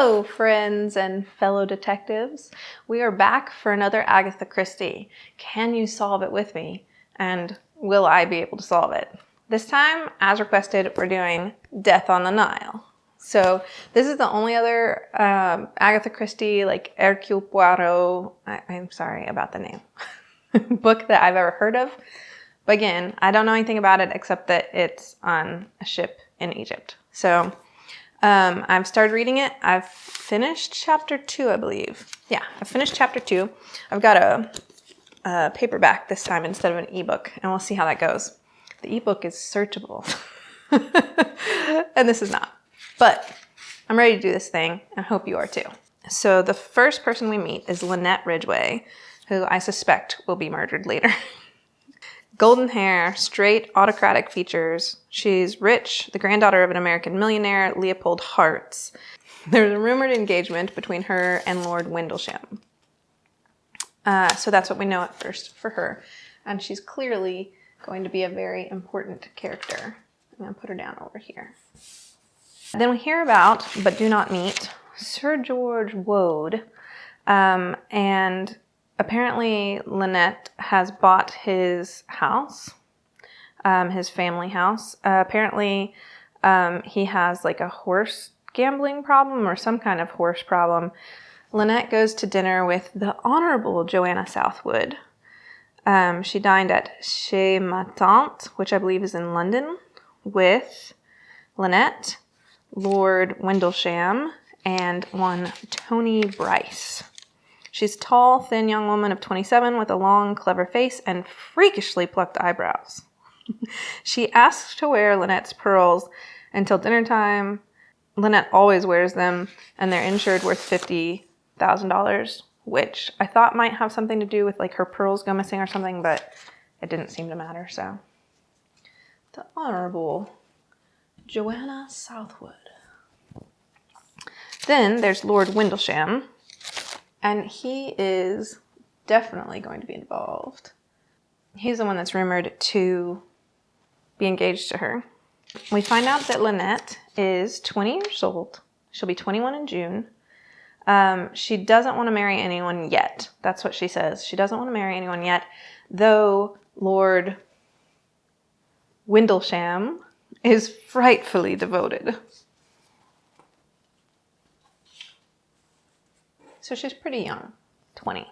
Hello, friends and fellow detectives. We are back for another Agatha Christie. Can you solve it with me? And will I be able to solve it? This time, as requested, we're doing Death on the Nile. So this is the only other Agatha Christie, like Hercule Poirot, I'm sorry about the name, book that I've ever heard of. But again, I don't know anything about it except that it's on a ship in Egypt. So I've started reading it. I've finished chapter 2, I believe. Yeah, I've finished chapter 2. I've got a paperback this time instead of an ebook, and we'll see how that goes. The ebook is searchable, and this is not. But I'm ready to do this thing, and I hope you are too. So the first person we meet is Lynette Ridgway, who I suspect will be murdered later. Golden hair, straight, autocratic features. She's rich, the granddaughter of an American millionaire, Leopold Hartz. There's a rumored engagement between her and Lord Windlesham. So that's what we know at first for her. And she's clearly going to be a very important character. I'm going to put her down over here. Then we hear about, but do not meet, Sir George Woad. And apparently Lynette has bought his house, his family house. Apparently he has like a horse gambling problem or some kind of horse problem. Lynette goes to dinner with the Honorable Joanna Southwood. She dined at Chez Ma Tante, which I believe is in London, with Lynette, Lord Windlesham, and one Tony Bryce. She's a tall, thin young woman of 27 with a long, clever face and freakishly plucked eyebrows. She asks to wear Lynette's pearls until dinner time. Lynette always wears them, and they're insured worth $50,000, which I thought might have something to do with like her pearls go missing or something, but it didn't seem to matter, so. The Honorable Joanna Southwood. Then there's Lord Windlesham, and he is definitely going to be involved. He's the one that's rumored to be engaged to her. We find out that Lynette is 20 years old. She'll be 21 in June. She doesn't want to marry anyone yet. That's what she says. She doesn't want to marry anyone yet, though Lord Windlesham is frightfully devoted. So she's pretty young, 20.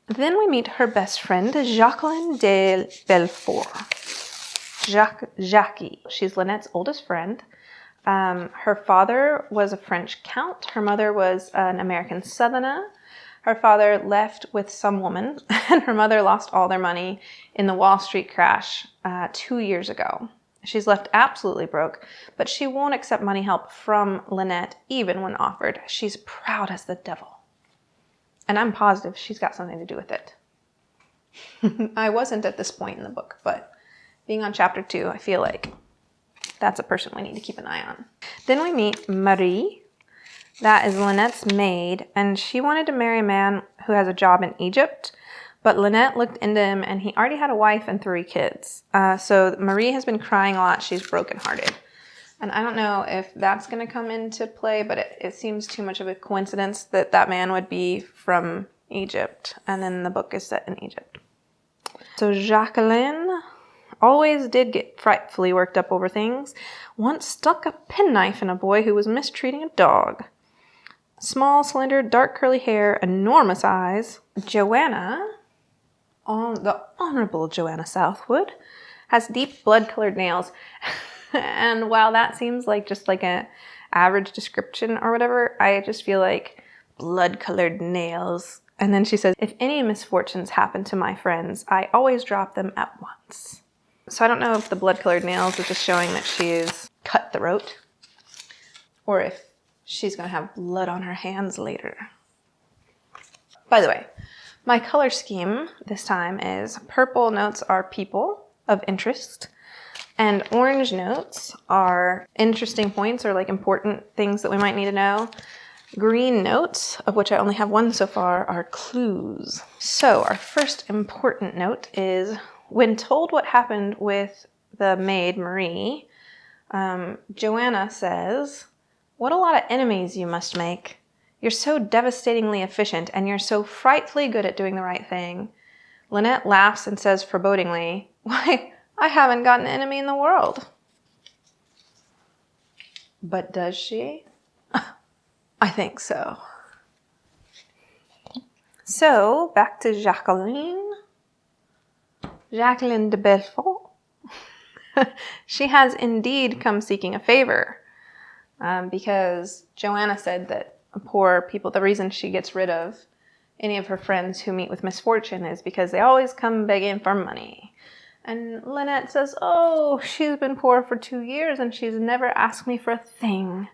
Then we meet her best friend, Jacqueline de Bellefort. Jackie. She's Lynette's oldest friend. Her father was a French count. Her mother was an American southerner. Her father left with some woman, and her mother lost all their money in the Wall Street crash 2 years ago. She's left absolutely broke, but she won't accept money help from Lynette even when offered. She's proud as the devil. And I'm positive she's got something to do with it. I wasn't at this point in the book, but being on chapter 2, I feel like that's a person we need to keep an eye on. Then we meet Marie. That is Lynette's maid, and she wanted to marry a man who has a job in Egypt, but Lynette looked into him, and he already had a wife and 3 kids. So Marie has been crying a lot. She's brokenhearted. And I don't know if that's going to come into play, but it seems too much of a coincidence that that man would be from Egypt, and then the book is set in Egypt. So Jacqueline always did get frightfully worked up over things. Once stuck a penknife in a boy who was mistreating a dog. Small, slender, dark curly hair, enormous eyes. Joanna, the Honorable Joanna Southwood, has deep blood-colored nails. And while that seems like just like an average description or whatever, I just feel like blood-colored nails. And then she says, if any misfortunes happen to my friends, I always drop them at once. So I don't know if the blood-colored nails is just showing that she is cutthroat, or if she's going to have blood on her hands later. By the way, my color scheme this time is purple notes are people of interest, and orange notes are interesting points or like important things that we might need to know. Green notes, of which I only have one so far, are clues. So our first important note is, when told what happened with the maid, Marie, Joanna says, What a lot of enemies you must make. You're so devastatingly efficient, and you're so frightfully good at doing the right thing. Lynette laughs and says forebodingly, "Why, I haven't got an enemy in the world." But does she? I think so. So, back to Jacqueline. Jacqueline de Bellefort. She has indeed come seeking a favor, because Joanna said that poor people, the reason she gets rid of any of her friends who meet with misfortune is because they always come begging for money. And Lynette says, "Oh, she's been poor for 2 years and she's never asked me for a thing."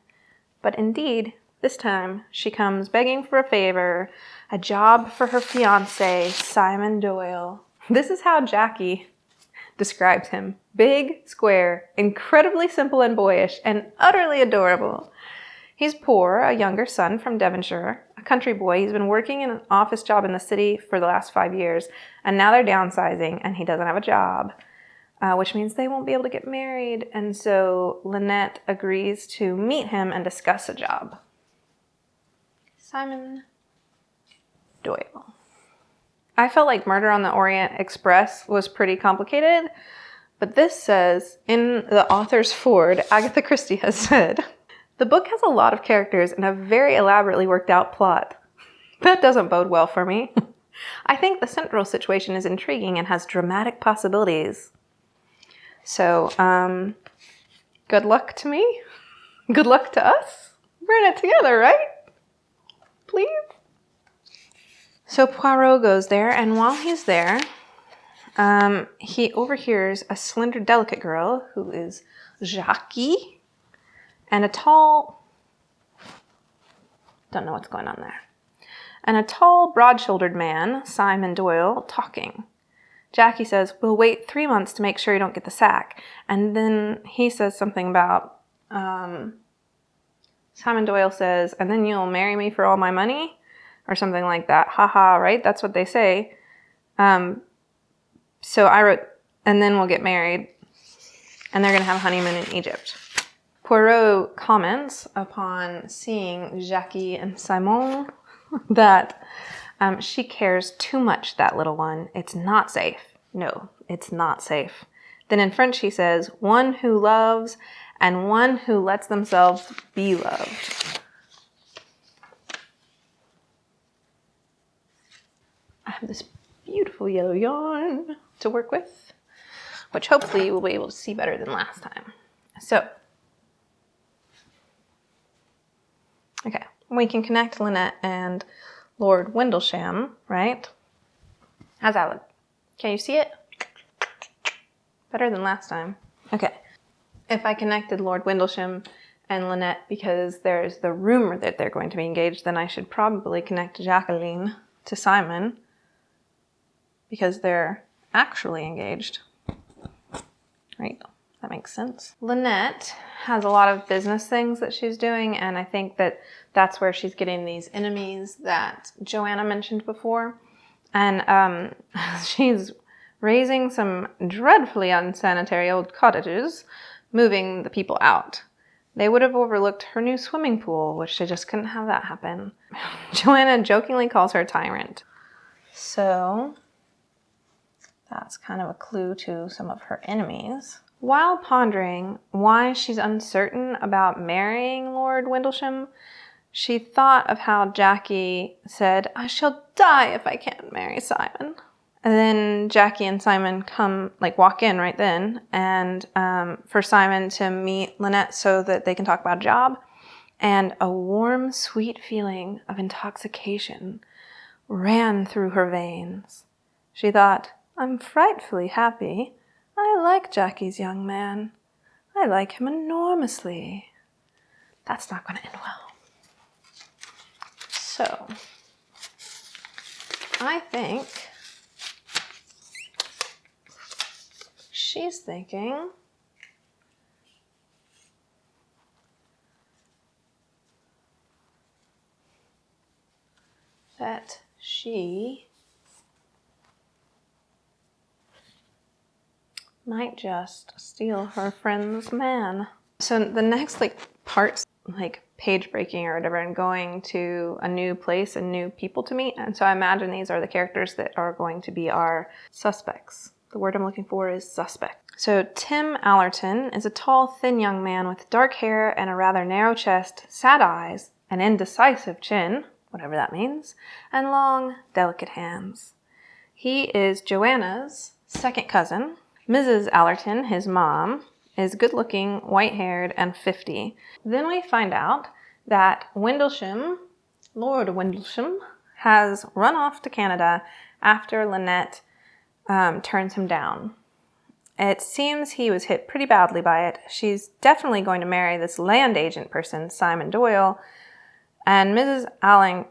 But indeed, this time she comes begging for a favor, a job for her fiancé, Simon Doyle. This is how Jackie describes him. Big, square, incredibly simple and boyish, and utterly adorable. He's poor, a younger son from Devonshire, a country boy. He's been working in an office job in the city for the last 5 years, and now they're downsizing, and he doesn't have a job, which means they won't be able to get married. And so Lynette agrees to meet him and discuss a job. Simon Doyle. I felt like Murder on the Orient Express was pretty complicated, but this says, in the author's Ford, Agatha Christie has said, "The book has a lot of characters and a very elaborately worked out plot." That doesn't bode well for me. I think the central situation is intriguing and has dramatic possibilities. So, good luck to me. Good luck to us. We're in it together, right? Please? So Poirot goes there, and while he's there, he overhears a slender, delicate girl who is Jackie, and a tall, don't know what's going on there, and a tall, broad-shouldered man, Simon Doyle, talking. Jackie says, "We'll wait 3 months to make sure you don't get the sack." And then he says something about, Simon Doyle says, "And then you'll marry me for all my money?" Or something like that. Haha, right? That's what they say. So I wrote, "And then we'll get married." And they're going to have a honeymoon in Egypt. Poirot comments upon seeing Jackie and Simon that she cares too much, that little one. It's not safe. No, it's not safe. Then in French he says, "One who loves and one who lets themselves be loved." I have this beautiful yellow yarn to work with, which hopefully you will be able to see better than last time. So, okay, we can connect Lynette and Lord Windlesham, right? How's that look? Can you see it? Better than last time. Okay. If I connected Lord Windlesham and Lynette because there's the rumor that they're going to be engaged, then I should probably connect Jacqueline to Simon because they're actually engaged. Right? That makes sense. Lynette has a lot of business things that she's doing, and I think that that's where she's getting these enemies that Joanna mentioned before. And she's raising some dreadfully unsanitary old cottages, moving the people out. They would have overlooked her new swimming pool, which they just couldn't have that happen. Joanna jokingly calls her a tyrant. So that's kind of a clue to some of her enemies. While pondering why she's uncertain about marrying Lord Windlesham, she thought of how Jackie said, "I shall die if I can't marry Simon." And then Jackie and Simon walk in right then, and for Simon to meet Lynette so that they can talk about a job. And a warm, sweet feeling of intoxication ran through her veins. She thought, "I'm frightfully happy. I like Jackie's young man. I like him enormously. That's not going to end well." So, I think she's thinking that she might just steal her friend's man. So the next parts page breaking or whatever and going to a new place and new people to meet. And so I imagine these are the characters that are going to be our suspects. The word I'm looking for is suspect. So Tim Allerton is a tall, thin young man with dark hair and a rather narrow chest, sad eyes, an indecisive chin, whatever that means, and long, delicate hands. He is Joanna's second cousin. Mrs. Allerton, his mom, is good-looking, white-haired, and 50. Then we find out that Windlesham, Lord Windlesham, has run off to Canada after Lynette turns him down. It seems he was hit pretty badly by it. She's definitely going to marry this land agent person, Simon Doyle, and Mrs. Allerton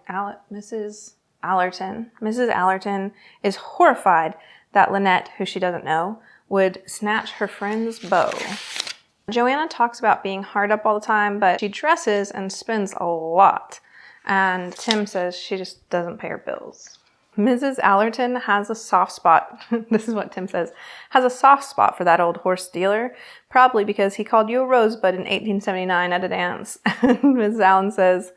is horrified that Lynette, who she doesn't know, would snatch her friend's beau. Joanna talks about being hard up all the time, but she dresses and spends a lot. And Tim says she just doesn't pay her bills. Mrs. Allerton has a soft spot, this is what Tim says, has a soft spot for that old horse dealer, probably because he called you a rosebud in 1879 at a dance. And Mrs. Allen says,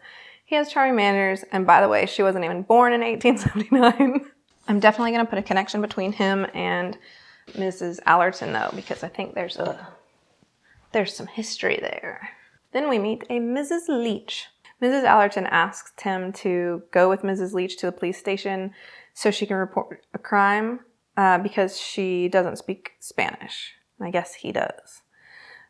he has charming manners, and by the way, she wasn't even born in 1879. I'm definitely going to put a connection between him and Mrs. Allerton, though, because I think there's some history there. Then we meet a Mrs. Leach. Mrs. Allerton asks Tim to go with Mrs. Leach to the police station so she can report a crime because she doesn't speak Spanish. I guess he does.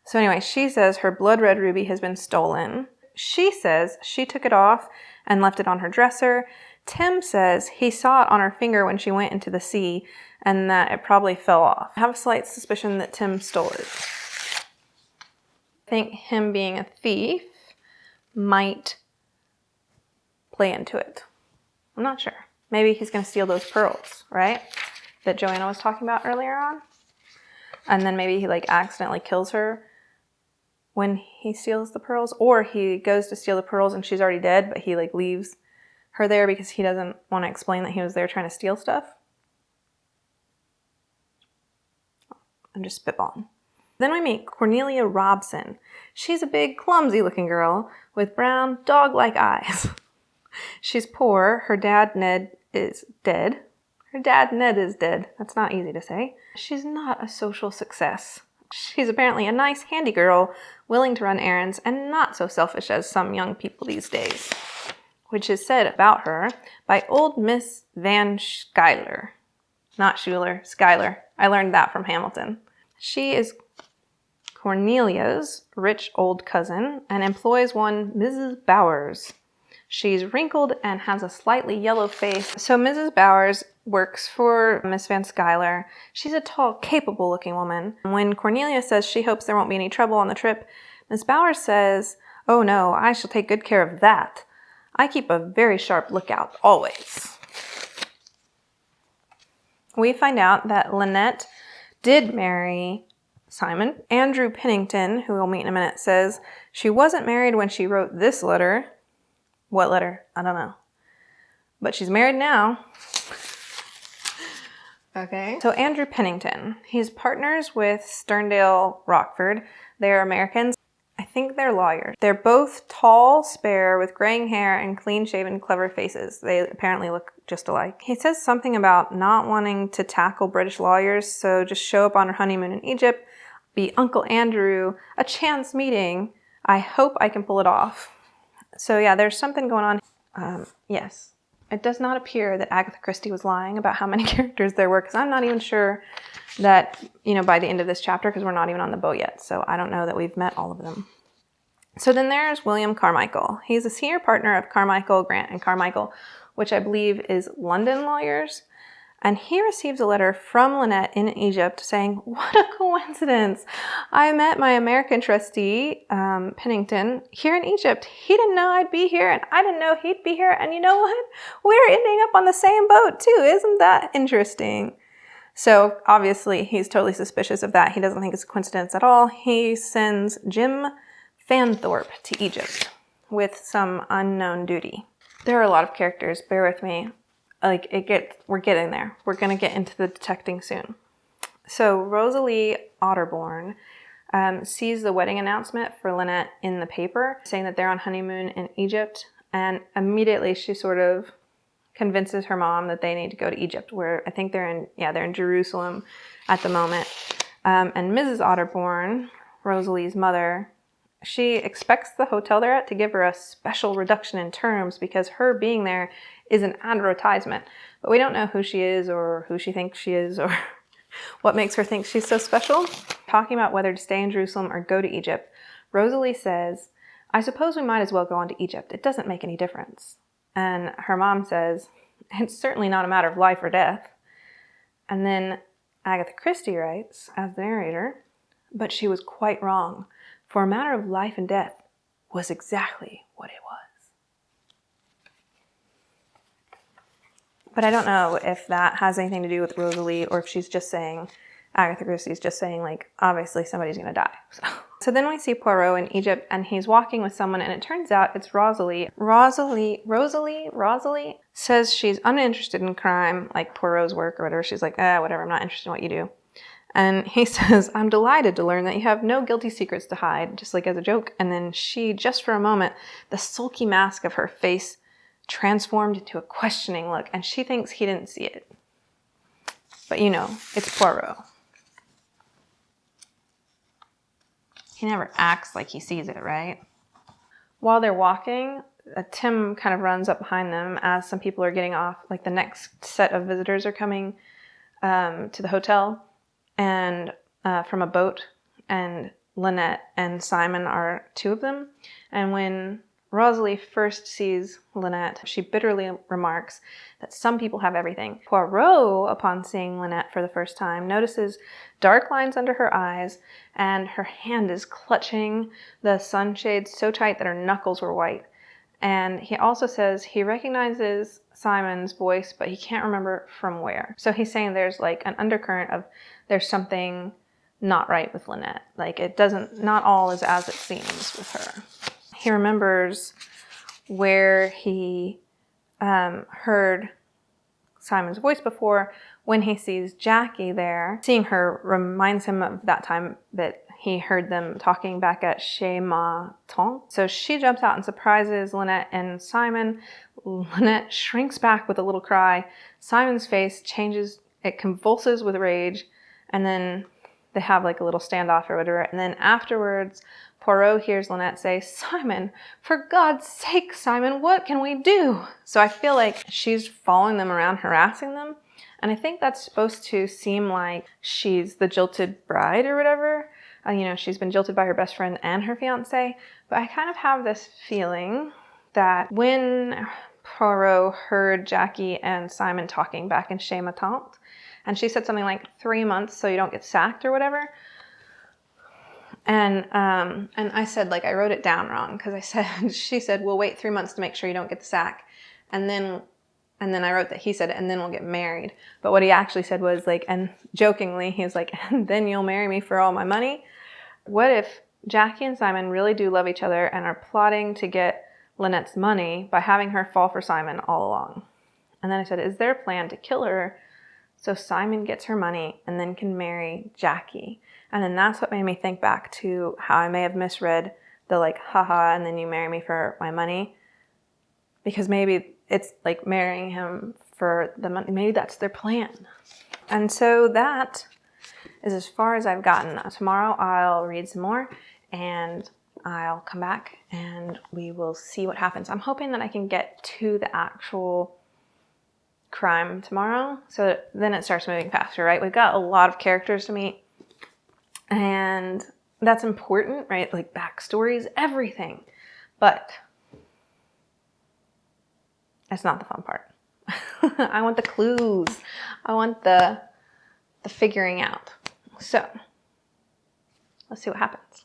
So anyway, she says her blood red ruby has been stolen. She says she took it off and left it on her dresser. Tim says he saw it on her finger when she went into the sea and that it probably fell off. I have a slight suspicion that Tim stole it. I think him being a thief might play into it. I'm not sure. Maybe he's going to steal those pearls, right? That Joanna was talking about earlier on. And then maybe he accidentally kills her when he steals the pearls. Or he goes to steal the pearls and she's already dead, but he leaves her there because he doesn't want to explain that he was there trying to steal stuff. I'm just spitballing. Then we meet Cornelia Robson. She's a big, clumsy-looking girl with brown, dog-like eyes. She's poor. Her dad, Ned, is dead. That's not easy to say. She's not a social success. She's apparently a nice, handy girl, willing to run errands, and not so selfish as some young people these days. Which is said about her by old Miss Van Schuyler. Not Schuyler, Schuyler. I learned that from Hamilton. She is Cornelia's rich old cousin and employs one Mrs. Bowers. She's wrinkled and has a slightly yellow face. So Mrs. Bowers works for Miss Van Schuyler. She's a tall, capable-looking woman. When Cornelia says she hopes there won't be any trouble on the trip, Miss Bowers says, "Oh no, I shall take good care of that. I keep a very sharp lookout, always." We find out that Lynette did marry Simon. Andrew Pennington, who we'll meet in a minute, says she wasn't married when she wrote this letter. What letter? I don't know. But she's married now. Okay. So Andrew Pennington, he's partners with Sterndale Rockford. They're Americans. I think they're lawyers. They're both tall, spare, with graying hair and clean-shaven, clever faces. They apparently look just alike. He says something about not wanting to tackle British lawyers, so just show up on her honeymoon in Egypt, be Uncle Andrew, a chance meeting. I hope I can pull it off. So yeah, there's something going on. Yes. It does not appear that Agatha Christie was lying about how many characters there were, because I'm not even sure that, by the end of this chapter, because we're not even on the boat yet, so I don't know that we've met all of them. So then there's William Carmichael. He's a senior partner of Carmichael, Grant, and Carmichael, which I believe is London lawyers. And he receives a letter from Lynette in Egypt saying, "What a coincidence. I met my American trustee, Pennington, here in Egypt. He didn't know I'd be here, and I didn't know he'd be here. And you know what? We're ending up on the same boat, too. Isn't that interesting?" So obviously he's totally suspicious of that. He doesn't think it's a coincidence at all. He sends Jim Fanthorpe to Egypt with some unknown duty. There are a lot of characters. Bear with me. We're getting there. We're going to get into the detecting soon. So Rosalie Otterbourne sees the wedding announcement for Lynette in the paper, saying that they're on honeymoon in Egypt, and immediately she sort of convinces her mom that they need to go to Egypt, where I think they're in Jerusalem at the moment. And Mrs. Otterbourne, Rosalie's mother, she expects the hotel they're at to give her a special reduction in terms because her being there is an advertisement. But we don't know who she is or who she thinks she is or what makes her think she's so special. Talking about whether to stay in Jerusalem or go to Egypt, Rosalie says, "I suppose we might as well go on to Egypt. It doesn't make any difference." And her mom says, "It's certainly not a matter of life or death." And then Agatha Christie writes, as the narrator, "But she was quite wrong, for a matter of life and death was exactly what it was." But I don't know if that has anything to do with Rosalie or if she's just saying, Agatha Christie's just saying, like, obviously somebody's going to die. So then we see Poirot in Egypt, and he's walking with someone, and it turns out it's Rosalie. Rosalie says she's uninterested in crime, like Poirot's work or whatever. She's like, whatever, I'm not interested in what you do. And he says, "I'm delighted to learn that you have no guilty secrets to hide," just like as a joke. And then she, just for a moment, the sulky mask of her face transformed into a questioning look, and she thinks he didn't see it. But you know, it's Poirot. He never acts like he sees it, right? While they're walking, Tim kind of runs up behind them as some people are getting off. Like the next set of visitors are coming to the hotel and from a boat. And Lynette and Simon are two of them. And when Rosalie first sees Lynette, she bitterly remarks that some people have everything. Poirot, upon seeing Lynette for the first time, notices dark lines under her eyes, and her hand is clutching the sunshade so tight that her knuckles were white. And he also says he recognizes Simon's voice, but he can't remember from where. So he's saying there's like an undercurrent of there's something not right with Lynette. Like not all is as it seems with her. He remembers where he heard Simon's voice before when he sees Jackie there. Seeing her reminds him of that time that he heard them talking back at Chez Ma Tante. So she jumps out and surprises Lynette and Simon. Lynette shrinks back with a little cry. Simon's face changes, it convulses with rage, and then they have like a little standoff or whatever. And then afterwards, Poirot hears Lynette say, "Simon, for God's sake, Simon, what can we do?" So I feel like she's following them around, harassing them. And I think that's supposed to seem like she's the jilted bride or whatever. She's been jilted by her best friend and her fiance. But I kind of have this feeling that when Poirot heard Jackie and Simon talking back in Chez Ma Tante, and she said something like 3 months so you don't get sacked or whatever. And I said, like, I wrote it down wrong because she said, "We'll wait 3 months to make sure you don't get the sack." And then I wrote that he said, "And then we'll get married." But what he actually said was like, and jokingly, he was like, "And then you'll marry me for all my money." What if Jackie and Simon really do love each other and are plotting to get Lynette's money by having her fall for Simon all along? And then I said, is their plan to kill her so Simon gets her money and then can marry Jackie? And then that's what made me think back to how I may have misread the like, haha, and then you marry me for my money. Because maybe it's like marrying him for the money. Maybe that's their plan. And so that is as far as I've gotten. Tomorrow I'll read some more and I'll come back and we will see what happens. I'm hoping that I can get to the actual crime tomorrow, so that then it starts moving faster, right? We've got a lot of characters to meet, and that's important, right? Like backstories, everything. But that's not the fun part. I want the clues. I want the figuring out. So let's see what happens.